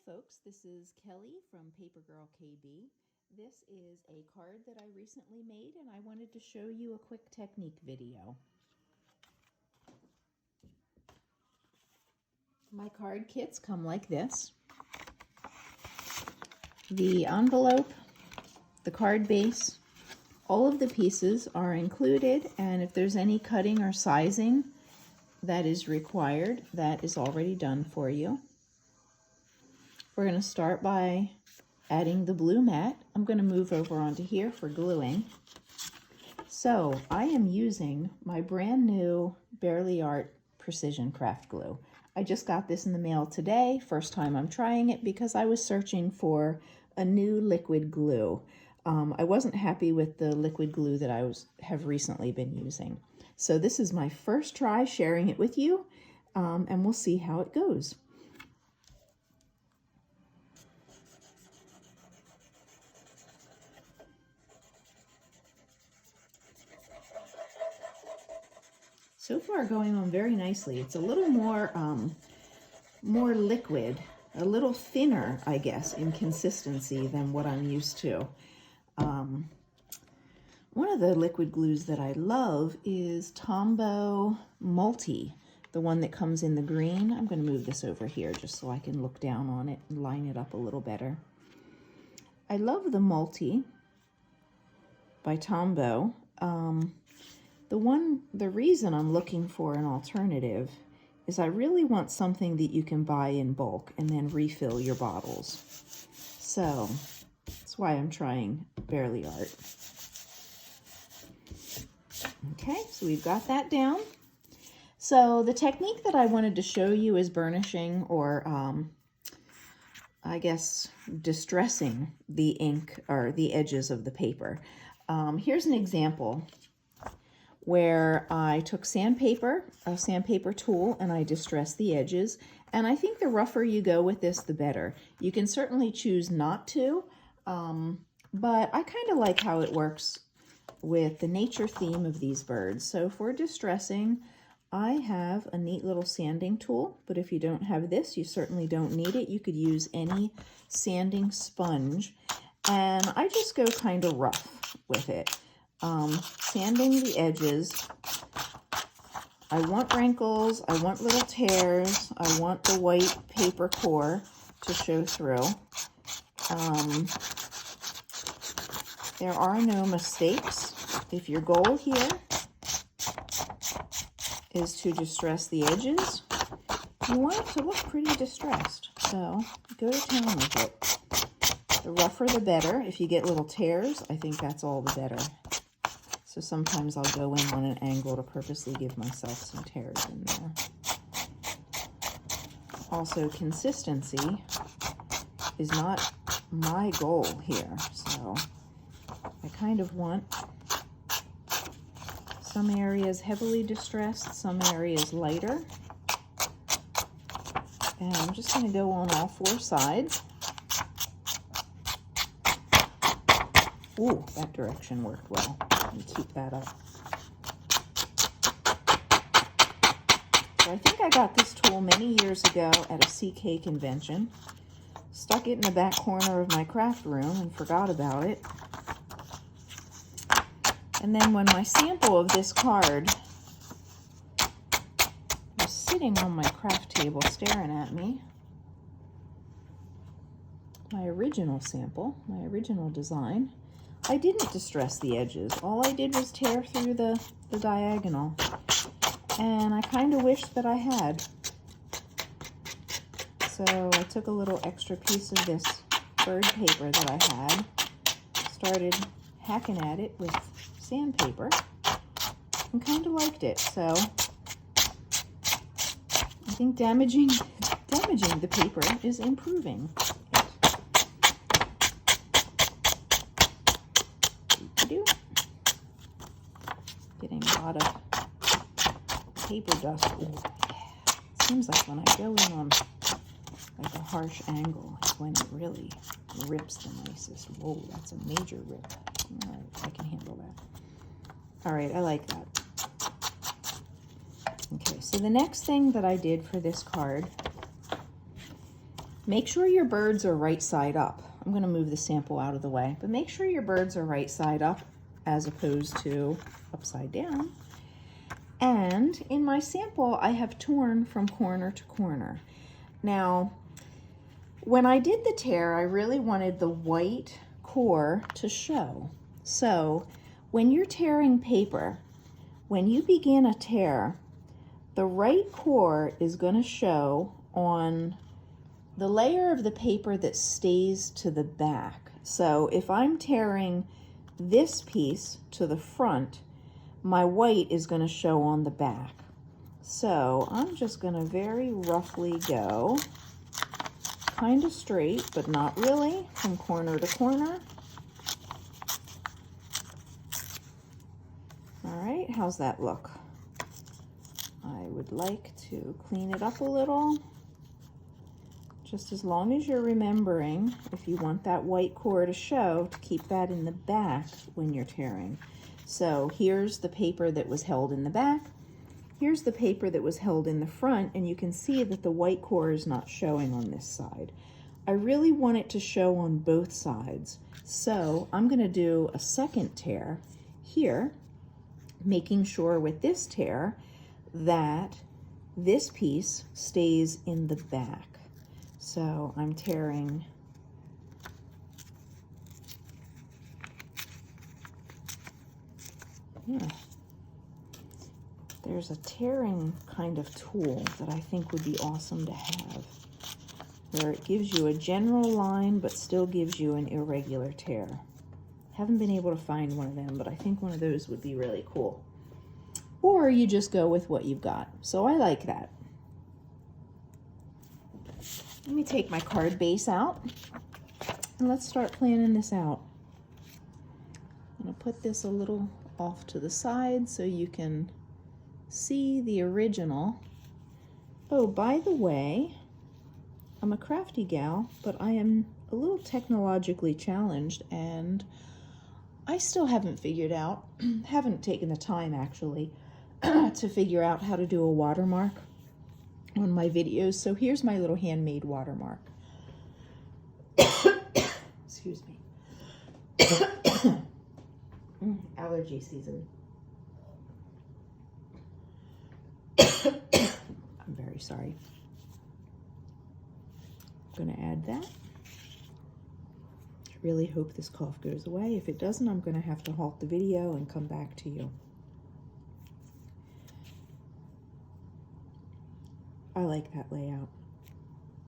folks, this is Kelly from Paper Girl KB. This is a card that I recently made and I wanted to show you a quick technique video. My card kits come like this. The envelope, the card base, all of the pieces are included, and if there's any cutting or sizing that is required, that is already done for you. We're going to start by adding the blue mat. I'm going to move over onto here for gluing. So I am using my brand new Bearly Art Precision Craft Glue. I just got this in the mail today, first time I'm trying it, because I was searching for a new liquid glue. I wasn't happy with the liquid glue that I have recently been using. So this is my first try sharing it with you, and we'll see how it goes. So far going on very nicely. It's a little more liquid, a little thinner, I guess, in consistency than what I'm used to. One of the liquid glues that I love is Tombow Multi, the one that comes in the green. I'm going to move this over here just so I can look down on it and line it up a little better. I love the Multi by Tombow. The reason I'm looking for an alternative is I really want something that you can buy in bulk and then refill your bottles. So that's why I'm trying Bearly Art. Okay, so we've got that down. So the technique that I wanted to show you is burnishing, or I guess distressing the ink or the edges of the paper. Here's an example where I took sandpaper, a sandpaper tool, and I distressed the edges. And I think the rougher you go with this, the better. You can certainly choose not to, but I kind of like how it works with the nature theme of these birds. So for distressing, I have a neat little sanding tool, but if you don't have this, you certainly don't need it. You could use any sanding sponge, and I just go kind of rough with it. Sanding the edges. I want wrinkles, I want little tears, I want the white paper core to show through. There are no mistakes. If your goal here is to distress the edges, you want it to look pretty distressed. So go to town with it. The rougher the better. If you get little tears, I think that's all the better. So sometimes I'll go in on an angle to purposely give myself some tears in there. Also, consistency is not my goal here. So I kind of want some areas heavily distressed, some areas lighter. And I'm just going to go on all four sides. Ooh, that direction worked well. And keep that up. So I think I got this tool many years ago at a CK convention. Stuck it in the back corner of my craft room and forgot about it. And then when my sample of this card was sitting on my craft table staring at me, my original sample, my original design, I didn't distress the edges. All I did was tear through the diagonal. And I kind of wished that I had. So I took a little extra piece of this bird paper that I had, started hacking at it with sandpaper, and kind of liked it. So I think damaging the paper is improving. Getting a lot of paper dust. Ooh, yeah. It seems like when I go in on like a harsh angle is when it really rips the nicest. Whoa, that's a major rip. All right, I can handle that. All right, I like that. Okay, so the next thing that I did for this card make sure your birds are right side up. I'm going to move the sample out of the way, but make sure your birds are right side up as opposed to upside down. And in my sample, I have torn from corner to corner. Now, when I did the tear, I really wanted the white core to show. So when you're tearing paper, when you begin a tear, the right core is going to show on the layer of the paper that stays to the back. So if I'm tearing this piece to the front, my white is going to show on the back. So I'm just going to very roughly go kind of straight, but not really, from corner to corner. All right, how's that look? I would like to clean it up a little. Just as long as you're remembering, if you want that white core to show, to keep that in the back when you're tearing. So here's the paper that was held in the back. Here's the paper that was held in the front, and you can see that the white core is not showing on this side. I really want it to show on both sides. So I'm going to do a second tear here, making sure with this tear that this piece stays in the back. So I'm tearing there's a tearing kind of tool that I think would be awesome to have, where it gives you a general line but still gives you an irregular tear. Haven't been able to find one of them, but I think one of those would be really cool. Or you just go with what you've got. So I like that. Let me take my card base out and let's start planning this out. I'm going to put this a little off to the side so you can see the original. Oh, by the way, I'm a crafty gal, but I am a little technologically challenged, and I still haven't figured out, haven't taken the time actually, to figure out how to do a watermark on my videos. So here's my little handmade watermark. Excuse me. Allergy season. I'm very sorry. I'm going to add that. I really hope this cough goes away. If it doesn't, I'm going to have to halt the video and come back to you. I like that layout.